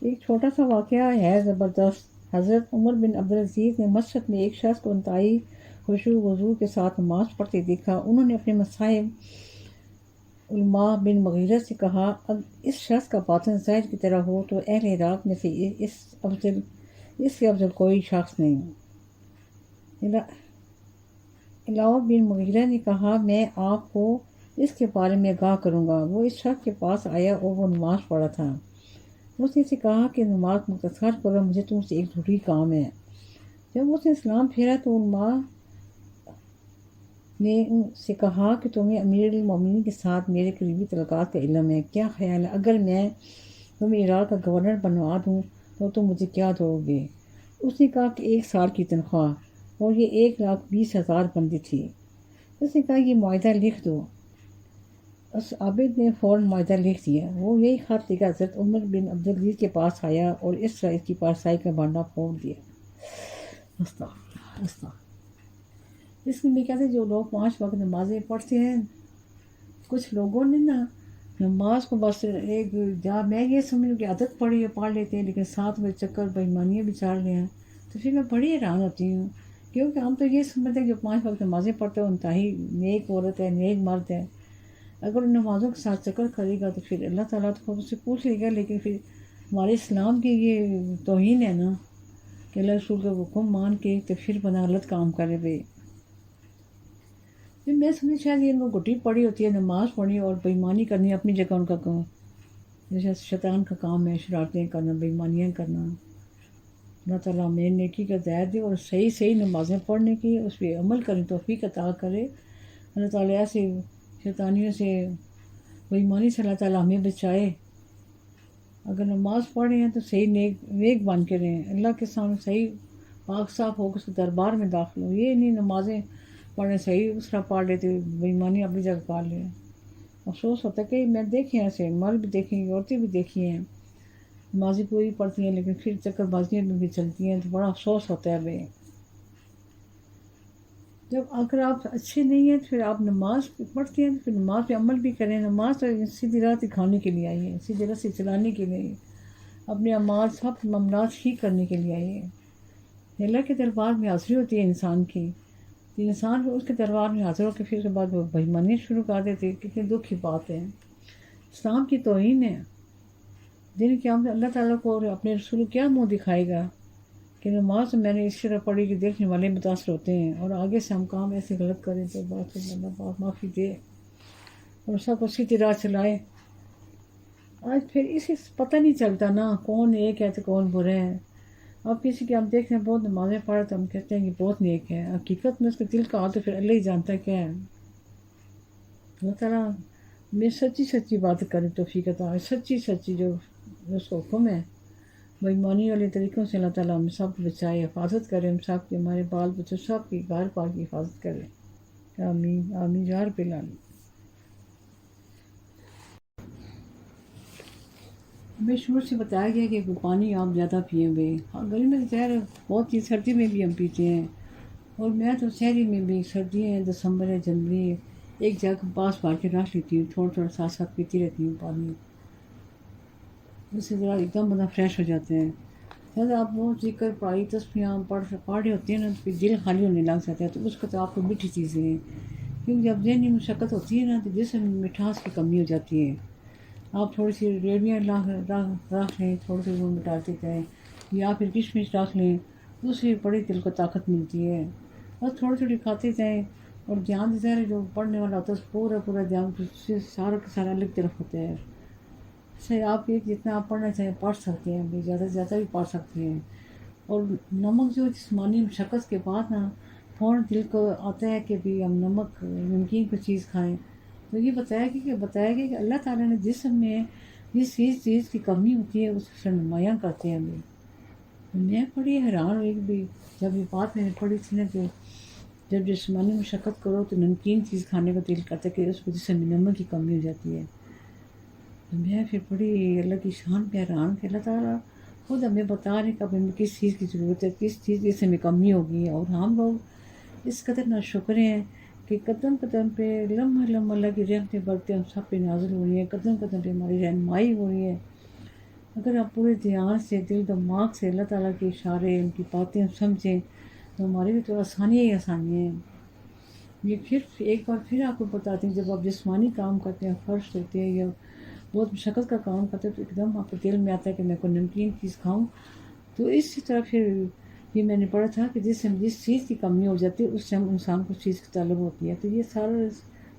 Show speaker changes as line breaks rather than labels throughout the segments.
ایک چھوٹا سا واقعہ ہے زبردست۔ حضرت عمر بن عبدالعزیز نے مسجد میں ایک شخص کو انتہائی خشوع و خضوع کے ساتھ نماز پڑھتے دیکھا۔ انہوں نے اپنے مصاحب علماء بن مغیرہ سے کہا، اب اس شخص کا باطن ظاہر کی طرح ہو تو اہل عراق میں سے اس سے افضل کوئی شخص نہیں۔ علاؤ بن مغیرہ نے کہا، میں آپ کو اس کے بارے میں آگاہ کروں گا۔ وہ اس شخص کے پاس آیا اور وہ نماز پڑھ رہا تھا۔ اس نے اسے کہا کہ نماز مختصر کرو، مجھے تم سے ایک ضروری کام ہے۔ جب اس نے سلام پھیرا تو علماء نے ان سے کہا کہ تمہیں امیر المومنین کے ساتھ میرے قریبی تعلقات کا علم ہے، کیا خیال ہے اگر میں تمہیں عراق کا گورنر بنوا دوں تو تم مجھے کیا دو گے؟ اس نے کہا کہ 1 سال کی تنخواہ، اور یہ 1,20,000 بنتی تھی۔ اس نے کہا یہ معاہدہ لکھ دو۔ اس عابد نے فوراً معاہدہ لکھ دیا۔ وہ یہی خط لے کر حضرت عمر بن عبدالعزیز کے پاس آیا اور اس طرح اس کی پارسائی کا بانڈا پھوڑ دیا۔ اس میں کہتے ہیں جو لوگ 5 وقت نمازیں پڑھتے ہیں، کچھ لوگوں نے نا نماز کو بس ایک میں یہ سمجھوں کہ عادت پڑی ہے پڑھ لیتے ہیں، لیکن ساتھ میں چکر بےایمانیاں بھی چاڑ رہے ہیں، تو پھر میں بڑی حیران ہوتی ہوں، کیونکہ ہم تو یہ سمجھتے ہیں کہ جو 5 وقت نمازیں پڑھتے ہیں انتہائی نیک عورت ہے، نیک مرد ہے۔ اگر ان نمازوں کے ساتھ چکر کرے گا تو پھر اللہ تعالیٰ تو خود سے پوچھ لے گا، لیکن پھر ہمارے اسلام کی یہ توہین ہے نا کہ اللہ رسول کا حکم مان کے تو پھر بنا غلط کام کرے بھائی۔ پھر میں سمجھ شاید یہ ان کو گھٹی پڑی ہوتی ہے، نماز پڑھنی اور بےایمانی کرنی اپنی جگہ ان کا کام، جیسے شیطان کا کام ہے شرارتیں کرنا، بےایمانیاں کرنا۔ اللہ تعالیٰ ہمیں نیکی کا ہدایت دے اور صحیح نمازیں پڑھنے کی، اس پہ عمل کریں، توفیق عطا کرے۔ اللہ تعالیٰ ایسے شیطانیوں سے، بےایمانی سے اللہ تعالیٰ ہمیں بچائے۔ اگر نماز پڑھ رہے ہیں تو صحیح نیک بن کے رہیں، اللہ کے سامنے صحیح پاک صاف ہو کے اس کے دربار میں داخل ہو۔ یہ نہیں نمازیں پڑھیں صحیح اس طرح پڑھ لیتے، بےایمانی اپنی جگہ پا لے۔ افسوس ہوتا ہے کہ میں دیکھے ایسے مرد بھی دیکھیں، عورتیں بھی دیکھی ہیں، نمازی پوری پڑھتی ہیں لیکن پھر چکر بازیاں میں بھی چلتی ہیں، تو بڑا افسوس ہوتا ہے بھائی۔ جب اگر آپ اچھے نہیں ہیں تو پھر آپ نماز پڑھتے ہیں تو پھر نماز پہ عمل بھی کریں۔ نماز تو سیدھی راہ دکھانے کے لیے آئی ہے، سیدھی راہ سے چلانے کے لیے، اپنے اعمال سب معاملات ٹھیک کرنے کے لیے آئی ہے۔ اللہ کے دربار میں حاضری ہوتی ہے انسان کی، تو انسان اس کے دربار میں حاضر ہو کے پھر اس کے بعد وہ بےایمانی شروع کر دیتے، کتنی دکھ کی بات ہے۔ اسلام کی توہین ہے۔ دن قیامت اللہ تعالیٰ کو اپنے رسول کیا منہ دکھائے گا کہ نماز میں نے اس طرح پڑھی کہ دیکھنے والے متاثر ہوتے ہیں، اور آگے سے ہم کام ایسے غلط کریں تو بات معافی دے اور سب کو سیدھی راہ چلائے۔ آج پھر اسے پتہ نہیں چلتا نا کون نیک ہے تو کون برا ہے۔ اب کسی کے ہم دیکھتے ہیں بہت نمازیں پڑھا تو ہم کہتے ہیں کہ بہت نیک ہے، حقیقت میں اس کے دل کا حال تو پھر اللہ ہی جانتا ہے کیا ہے۔ اللہ تعالیٰ میں سچی بات کریں توفیق عطا ہے، سچی جو اس کو حکم ہے، بےایمانی والے طریقوں سے اللہ تعالیٰ ہم سب کو بچائے، حفاظت کرے، ہم سب کی، ہمارے بال بچوں سب کی، گھر پار کی حفاظت کرے۔ آمین آمین یا رب العالمین۔ ہمیں شروع سے بتایا گیا کہ پانی آپ زیادہ پئیں بھائی۔ ہاں گرمی میں زہر بہت چیز، سردی میں بھی ہم پیتے ہیں، اور میں تو شہری میں بھی سردی ہے، دسمبر ہے، جنوری ہے، ایک جگ پاس بھر کے رکھ لیتی ہوں، تھوڑا ساتھ پیتی رہتی ہوں پانی، اس سے ذرا ایک دم بندہ فریش ہو جاتے ہیں۔ جب آپ وہ ذکر پڑھائی تسبیحاں پڑھ رہے ہوتے ہیں نا تو پھر دل خالی ہونے لگ جاتا ہے، تو اس کو تو آپ کو میٹھی چیزیں ہیں، کیونکہ جب ذہنی مشقت ہوتی ہے نا تو جسم میں مٹھاس کی کمی ہو جاتی ہے۔ آپ تھوڑی سی ریڑیاں رکھ لیں، تھوڑے سے وہ مٹاتے جائیں، یا پھر کشمش رکھ لیں، اس سے بڑی دل کو طاقت ملتی ہے۔ بس تھوڑی کھاتے جائیں، اور دھیان دیتے ہیں جو پڑھنے والا ہوتا ہے پورا دھیان سارا کا سارا الگ طرف ہوتا ہے۔ سے آپ ایک جتنا آپ پڑھنا چاہیں پڑھ سکتے ہیں، بھی زیادہ سے زیادہ بھی پڑھ سکتے ہیں۔ اور نمک جو جسمانی مشقت کے بعد نا فوراً دل کو آتا ہے کہ بھی ہم نمک نمکین کوئی چیز کھائیں، تو یہ بتایا گیا کہ اللہ تعالیٰ نے جسم میں جس چیز کی کمی ہوتی ہے اس سے نمایاں کرتے ہیں بھی۔ میں بڑی حیران ہوئی بھی جب یہ بات میں نے پڑھی تھی نا کہ جب جسمانی مشقت کرو تو نمکین چیز کھانے کا دل کرتا ہے کہ اس کو جسم میں نمک کی کمی ہو جاتی ہے۔ میں پھر بڑی اللہ کی شان پہ حیران کہ اللہ تعالیٰ خود ہمیں بتا رہے کہ اب ہمیں کس چیز کی ضرورت ہے، کس چیز کی ہمیں کمی ہوگی ہے، اور ہم لوگ اس قدر ناشکر ہیں کہ قدم پہ لمحہ اللہ کی رحمتیں برتے ہم سب پہ نازل ہو رہی ہیں، قدم پہ ہماری رہنمائی ہو رہی ہے۔ اگر آپ پورے دھیان سے دل دماغ سے اللہ تعالیٰ کے اشارے ان کی باتیں سمجھیں تو ہماری بھی تو آسانی ہی آسانی ہے. یہ پھر ایک بار پھر آپ کو بتاتے ہیں، جب آپ جسمانی کام کرتے ہیں، فرش ہوتے ہیں یا بہت مشقت کا کام کرتے ہیں تو ایک دم آپ کے دل میں آتا ہے کہ میں کوئی نمکین چیز کھاؤں. تو اسی طرح پھر یہ میں نے پڑھا تھا کہ جس چیز کی کمی ہو جاتی ہے اس سے ہم انسان کو اس چیز کی طلب ہوتی ہے. تو یہ سارا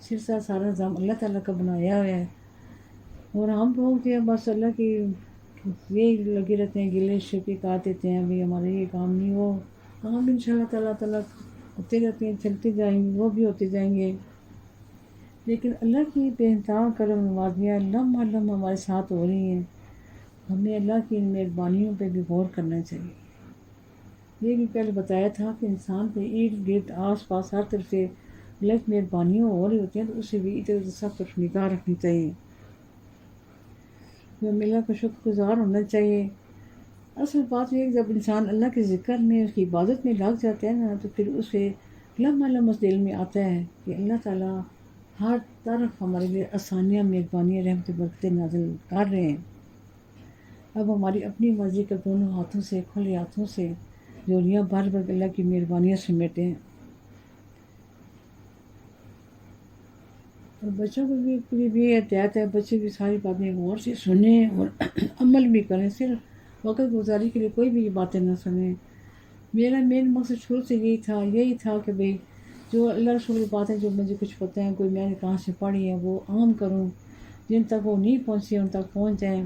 سلسلہ سارا نظام اللہ تعالیٰ کا بنایا ہوا ہے، اور ہم لوگ جو ہے بس اللہ کی یہ لگے رہتے ہیں، گلے شکوے کہا دیتے ہیں ابھی ہمارے یہ کام نہیں، وہ کام ان شاء اللہ تعالیٰ ہوتے رہتے ہیں، چلتے جائیں گے، وہ بھی ہوتے جائیں گے. لیکن اللہ کی بے انتہا کرم نوازیاں لمحہ لمحہ ہمارے ساتھ ہو رہی ہیں. ہمیں اللہ کی ان مہربانیوں پہ بھی غور کرنا چاہیے. یہ بھی پہلے بتایا تھا کہ انسان پہ ارد گرد آس پاس ہر طرف سے اللہ کی مہربانیاں ہو رہی ہوتی ہیں، تو اسے بھی ادھر ادھر سب طرف نگاہ رکھنی چاہیے. ہمیں اللہ کا شکر گزار ہونا چاہیے. اصل بات یہ ہے کہ جب انسان اللہ کے ذکر میں اس کی عبادت میں لگ جاتا ہے نا، تو پھر اسے لمحہ لمحہ دل میں آتا ہے کہ اللہ تعالیٰ ہر طرف ہمارے لیے آسانیاں، مہربانیاں، رحمت برکتیں نازل کر رہے ہیں. اب ہماری اپنی مرضی کا دونوں ہاتھوں سے، کھلے ہاتھوں سے جوڑیاں بھر بھر اللہ کی مہربانیاں سمیٹیں. اور بچوں کو بھی احتیاط ہے، بچے بھی ساری باتیں غور سے سنیں اور عمل بھی کریں. صرف وقت گزاری کے لیے کوئی بھی یہ باتیں نہ سنیں. میرا مین مقصد شروع سے یہی تھا کہ بھئی جو اللہ رسول کی باتیں جو مجھے کچھ پتہ ہیں، کوئی میں نے کہاں سے پڑھی ہے، وہ عام کروں، جن تک وہ نہیں پہنچے ان تک پہنچ جائیں،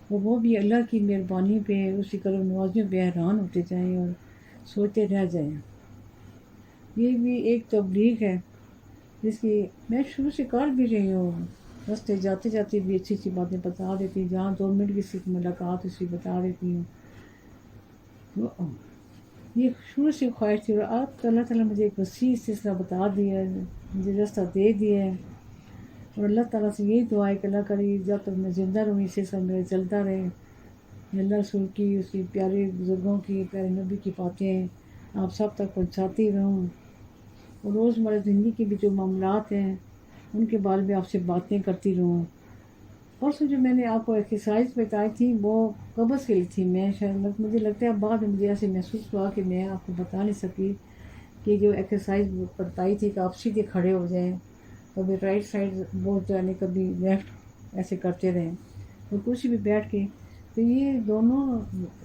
اور وہ بھی اللہ کی مہربانی پہ، اسی کرم نوازیوں پہ حیران ہوتے جائیں اور سوچتے رہ جائیں. یہ بھی ایک تبلیغ ہے جس کی میں شروع سے کر بھی رہی ہوں. راستے جاتے جاتے بھی اچھی اچھی باتیں بتا دیتی ہوں، جہاں 2 منٹ کی صرف ملاقات اسی بتا دیتی ہوں. تو یہ شروع سے خواہش تھی، اور اب اللہ تعالیٰ مجھے ایک وسیع سلسلہ بتا دیا ہے، مجھے راستہ دے دیا ہے. اور اللہ تعالیٰ سے یہی دعا ہے کہ اللہ کرے جب تک میں زندہ رہوں یہ سلسلہ میرا چلتا رہے. اللہ رسول کی، اس کی پیارے بزرگوں کی، پیارے نبی کی باتیں آپ سب تک پہنچاتی رہوں، اور روزمرہ زندگی کے بھی جو معاملات ہیں ان کے بارے میں آپ سے باتیں کرتی رہوں. پرسوں جو میں نے آپ کو ایکسرسائز بتائی تھی وہ قبض کے لیے تھی. میں شاید مجھے لگتا ہے بعد میں مجھے ایسے محسوس ہوا کہ میں آپ کو بتا نہیں سکی کہ جو ایکسرسائز بتائی تھی کہ آپ سیدھے کھڑے ہو جائیں، کبھی رائٹ سائڈ بہت جانے، کبھی لیفٹ، ایسے کرتے رہیں اور کرسی پہ بیٹھ کے. تو یہ دونوں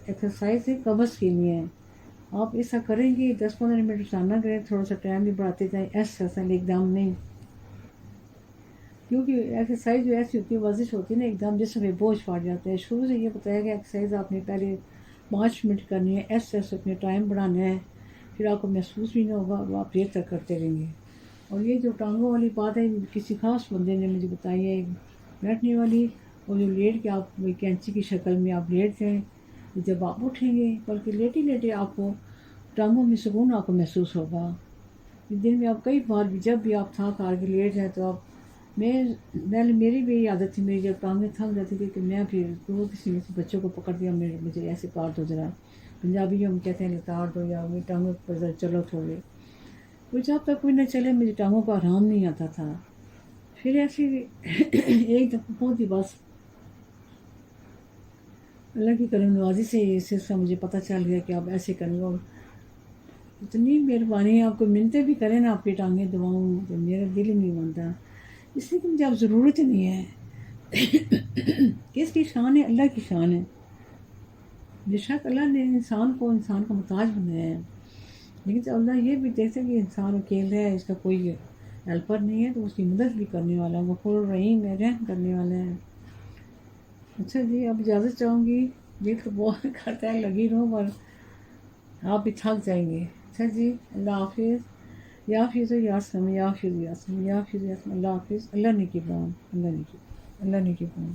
ایکسرسائز قبض کے لیے ہیں. آپ ایسا کریں گے 10-15 منٹ روزانہ کریں، تھوڑا سا ٹائم بھی بڑھاتے جائیں، ایسا ایک دم نہیں. کیونکہ ایکسرسائز جو ایسی ہوتی ہے، ورزش ہوتی ہے نا، ایک دم جسم میں بوجھ پڑ جاتا ہے. شروع سے یہ بتایا گیا ایکسرسائز آپ نے پہلے 5 منٹ کرنی ہے، ایسے اپنے ٹائم بڑھانا ہے، پھر آپ کو محسوس بھی نہیں ہوگا، وہ آپ دیر تک کرتے رہیں گے. اور یہ جو ٹانگوں والی بات ہے کسی خاص بندے نے مجھے بتائی ہے، بیٹھنے والی، اور جو لیٹ کے آپ کینچی کی شکل میں آپ لیٹ جائیں، جب آپ اٹھیں گے بلکہ لیٹے لیٹے آپ کو ٹانگوں میں سکون آپ کو محسوس ہوگا. دن میں آپ کئی بار بھی جب بھی آپ تھک ہار کے لیٹ جائیں تو آپ، میری بھی عادت تھی، میری جب ٹانگیں تھک جاتی تھی کہ میں پھر تو کسی بچوں کو پکڑ دیا، مجھے ایسے کاٹ دو ذرا، پنجابی میں ہم کہتے ہیں لتاڑ دو، یا میری ٹانگوں پر ذرا چلو تھوڑے. تو جب تک کوئی نہ چلے مجھے ٹانگوں کو آرام نہیں آتا تھا. پھر ایسی ایک دفعہ بہت ہی بس اللہ کی کرم نوازی سے یہ سلسلہ مجھے پتہ چل گیا کہ آپ ایسے کریں گے. اور اتنی مہربانی ہے، آپ کو منتیں بھی کریں نا آپ کی ٹانگیں دباؤں تو میرا دل ہی نہیں مانتا، اس لیے کہ مجھے اب ضرورت ہی نہیں ہے. کس کی شان ہے؟ اللہ کی شان ہے. بے شک اللہ نے انسان کا محتاج بنایا ہے، لیکن جب اللہ یہ بھی دیکھتے ہیں کہ انسان اکیلا ہے، اس کا کوئی ہیلپر نہیں ہے، تو اس کی مدد بھی کرنے والا ہے، غفور رحیم ہے، رحم کرنے والا ہے. اچھا جی، اب اجازت چاہوں گی، دل تو بہت کرتا ہے لگی رہوں، پر آپ بھی تھک جائیں گے. اچھا جی، اللہ حافظ. یا حافظ یا سلام، یا حافظ یا سلام، یا حافظ یا سلام. اللہ حافظ. اللہ نے کی بان، اللہ نے کی بان.